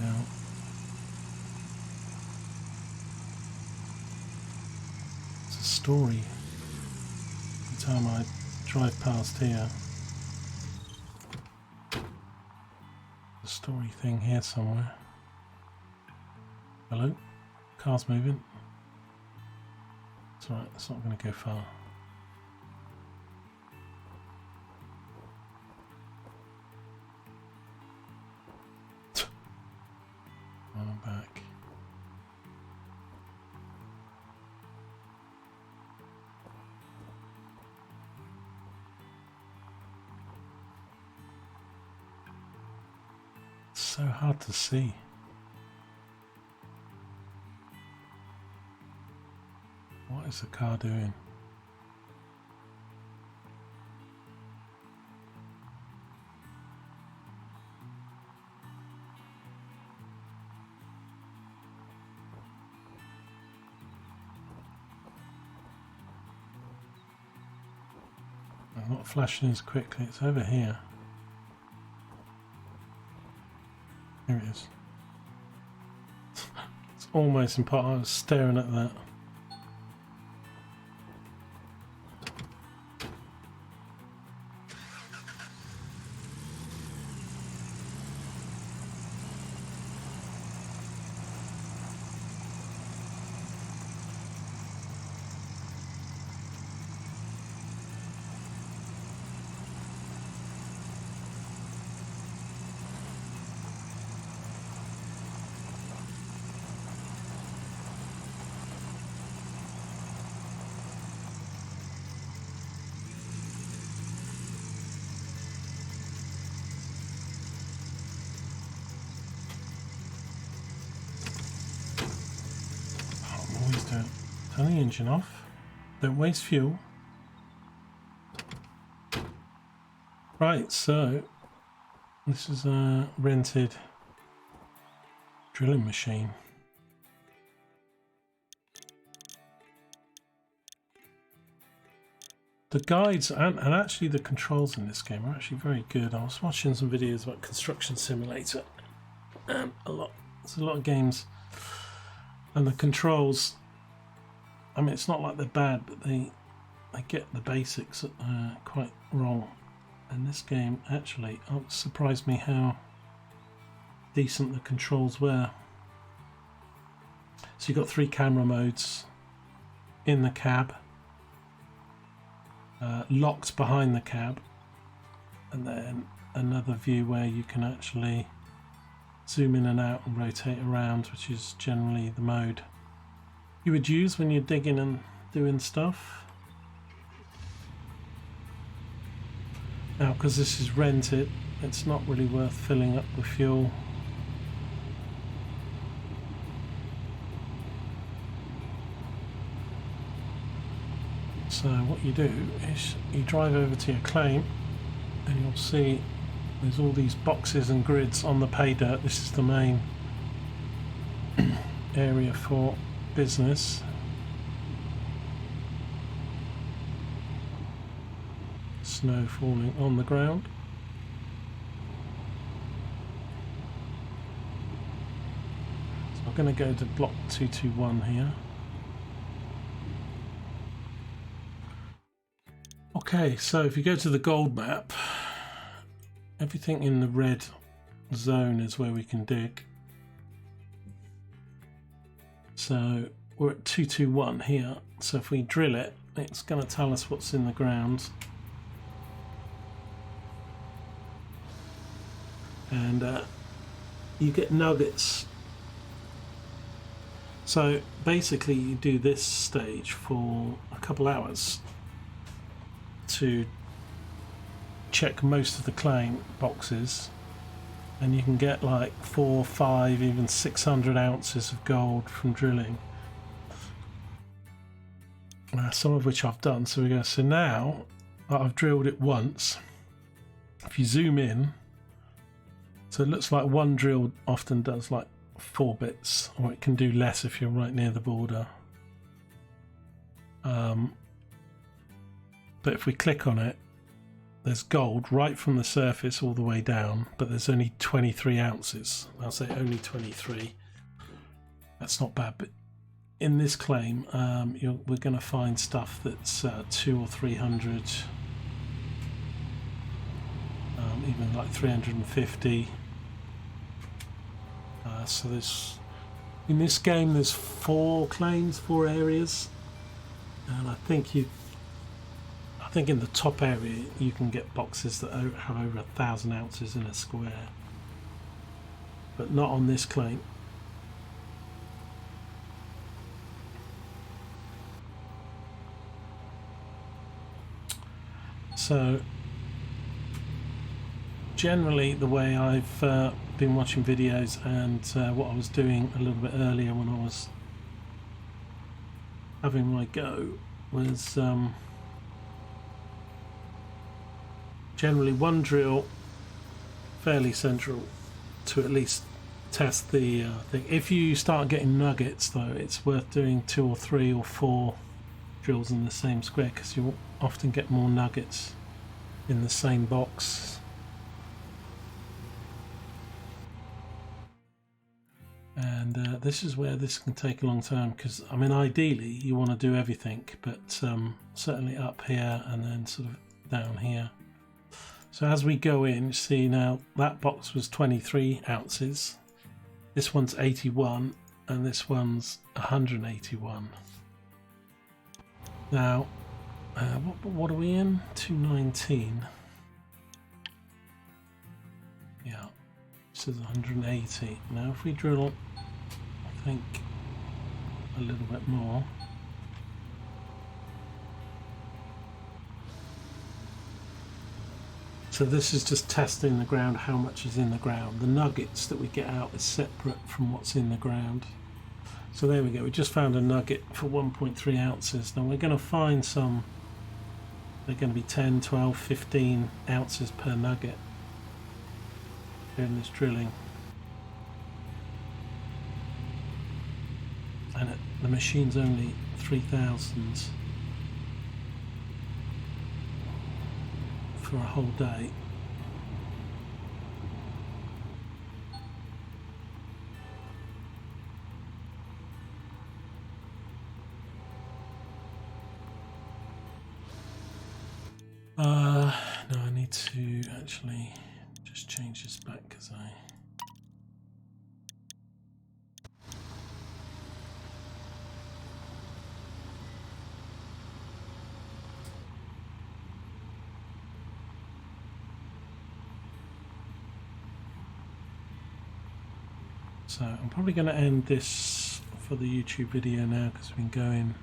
now story. Every time I drive past here, the story thing here somewhere. Hello? Car's moving. It's alright, it's not going to go far. I'm back. So hard to see. What is the car doing? I'm not flashing as quickly, it's over here. Here it is. It's almost impossible. I was staring at that. Turn the engine off. Don't waste fuel. Right, so this is a rented drilling machine. The guides and actually the controls in this game are actually very good. I was watching some videos about Construction Simulator, and there's a lot of games, and the controls, I mean, it's not like they're bad, but they get the basics quite wrong. And this game actually surprised me how decent the controls were. So you've got 3 camera modes in the cab, locked behind the cab, and then another view where you can actually zoom in and out and rotate around, which is generally the mode you would use when you're digging and doing stuff. Now, because this is rented, it's not really worth filling up with fuel. So what you do is you drive over to your claim, and you'll see there's all these boxes and grids on the pay dirt. This is the main area for business. Snow falling on the ground. So I'm going to go to block 221 here. Okay, so if you go to the gold map, everything in the red zone is where we can dig. So we're at 221 here, so if we drill it, it's going to tell us what's in the ground. And you get nuggets. So basically you do this stage for a couple hours to check most of the claim boxes, and you can get like 4, 5, even 600 ounces of gold from drilling, some of which I've done. So we go, so now I've drilled it once. If you zoom in, so it looks like one drill often does like 4 bits, or it can do less if you're right near the border. But if we click on it, there's gold right from the surface all the way down, but there's only 23 ounces. I'll say only 23. That's not bad, but in this claim, we're going to find stuff that's 200 or 300, even like 350. So there's, in this game, there's 4 claims, 4 areas, and I think in the top area you can get boxes that have over 1,000 ounces in a square, but not on this claim. So generally the way I've been watching videos, and what I was doing a little bit earlier when I was having my go, was generally one drill fairly central to at least test the thing. If you start getting nuggets though, it's worth doing 2 or 3 or 4 drills in the same square, because you'll often get more nuggets in the same box. And this is where this can take a long time, because I mean ideally you want to do everything, but certainly up here and then sort of down here. So as we go in, you see now that box was 23 ounces, this one's 81 and this one's 181. Now what are we in? 219. Yeah, this is 180. Now if we drill, I think, a little bit more. So this is just testing the ground, how much is in the ground. The nuggets that we get out is separate from what's in the ground. So there we go, we just found a nugget for 1.3 ounces. Now we're going to find some, they're going to be 10, 12, 15 ounces per nugget during this drilling. And the machine's only 3,000 for a whole day. No, I need to actually just change this back because So I'm probably going to end this for the YouTube video now because we've been going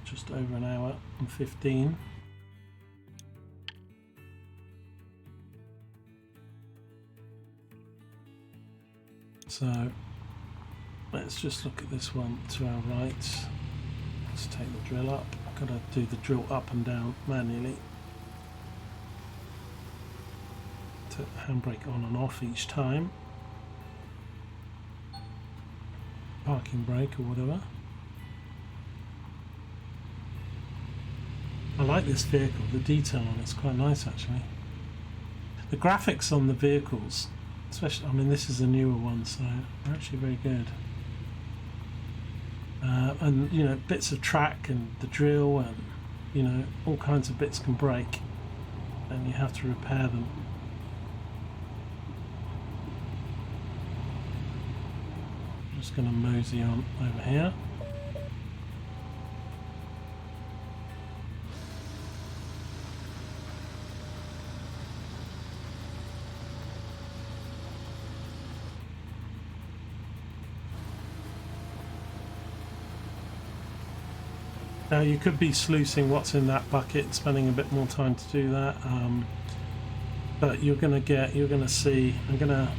just over an hour and 15. So let's just look at this one to our right. Let's take the drill up. I've got to do the drill up and down manually to handbrake on and off each time. Parking brake or whatever. I like this vehicle, the detail on it's quite nice actually. The graphics on the vehicles, especially, I mean this is a newer one, so they're actually very good. And you know, bits of track and the drill and you know, all kinds of bits can break and you have to repair them. Just going to mosey on over here. Now you could be sluicing what's in that bucket, spending a bit more time to do that, but you're going to see, I'm going to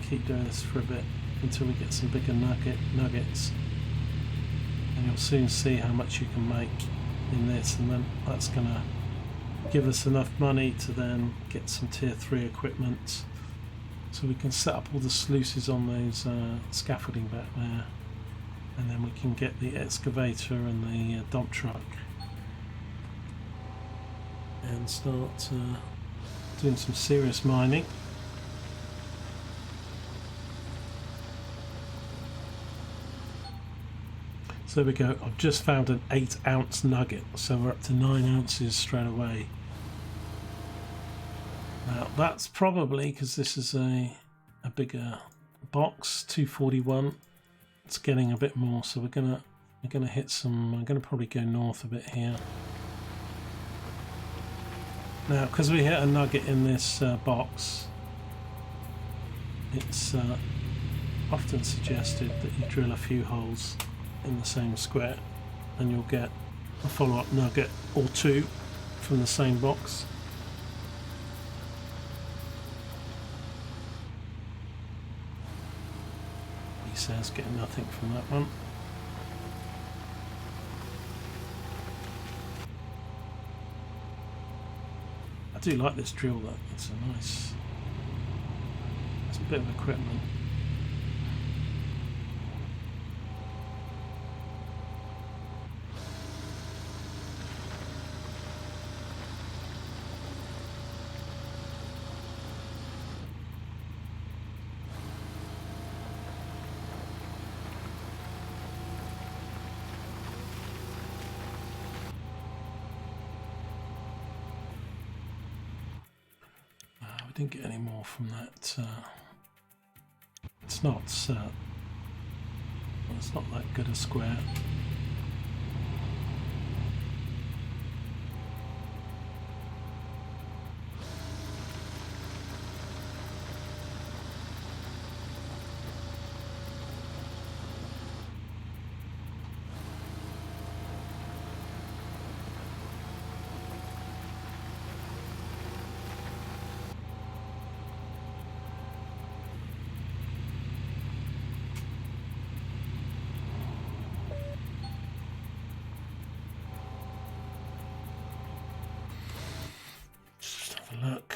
keep doing this for a bit until we get some bigger nuggets, and you'll soon see how much you can make in this, and then that's going to give us enough money to then get some tier 3 equipment so we can set up all the sluices on those scaffolding back there, and then we can get the excavator and the dump truck and start doing some serious mining. So there we go, I've just found an 8-ounce nugget, so we're up to 9 ounces straight away. Now that's probably, because this is a bigger box, 241, it's getting a bit more, so we're gonna hit some, I'm gonna probably go north a bit here. Now because we hit a nugget in this box, it's often suggested that you drill a few holes in the same square and you'll get a follow-up nugget or two from the same box. He says getting nothing from that one. I do like this drill though, it's a nice, it's a bit of equipment. didn't get any more from that. It's not that good a square. Look.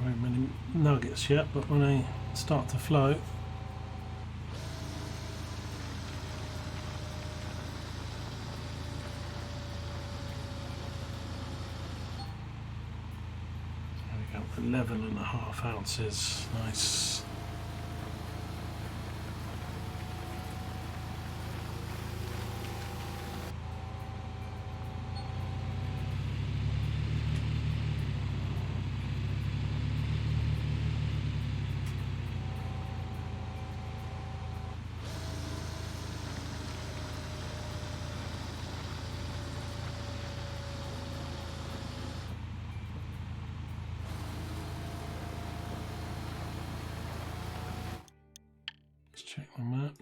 Very many nuggets yet, but when they start to float, there we go, 11.5 ounces, nice. Let's check the map.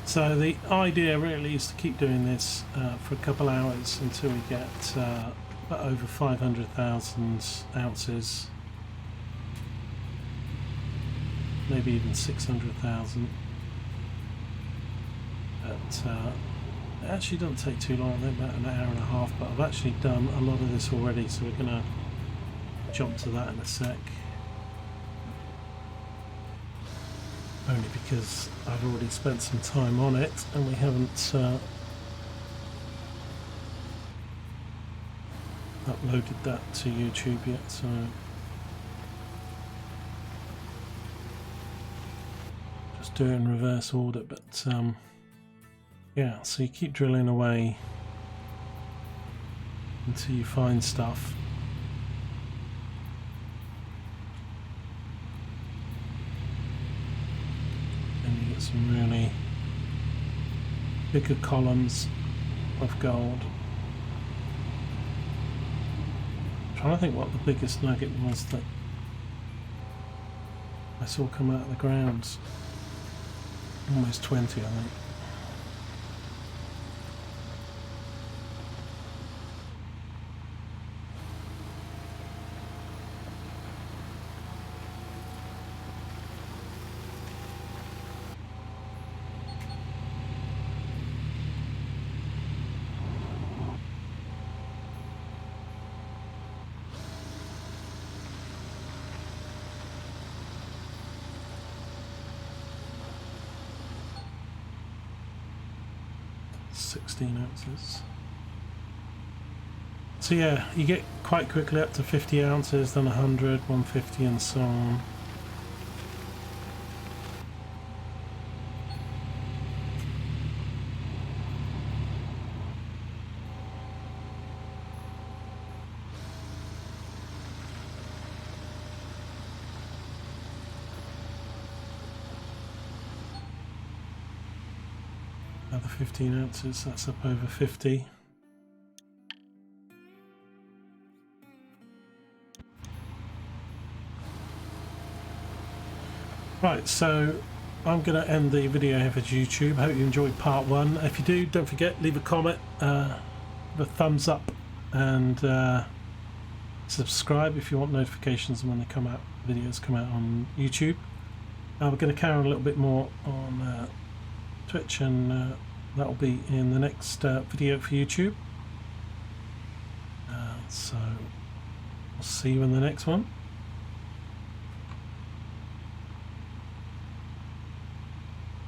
So the idea really is to keep doing this for a couple hours until we get about over 500,000 ounces, maybe even 600,000. But it actually doesn't take too long, I think about an hour and a half, but I've actually done a lot of this already, so we're going to jump to that in a sec. Only because I've already spent some time on it and we haven't uploaded that to YouTube yet, so just do it in reverse order. But yeah, so you keep drilling away until you find stuff. Some really bigger columns of gold. I'm trying to think what the biggest nugget was that I saw come out of the ground. Almost 20, I think. 16 ounces. So yeah, you get quite quickly up to 50 ounces, then 100, 150 and so on. Another 15 ounces, that's up over 50. Right, so I'm going to end the video here for YouTube. Hope you enjoyed part 1. If you do, don't forget, leave a comment, give a thumbs up, and subscribe if you want notifications when they come out, videos come out on YouTube. We're going to carry on a little bit more on Twitch, and that'll be in the next video for YouTube. So I'll see you in the next one.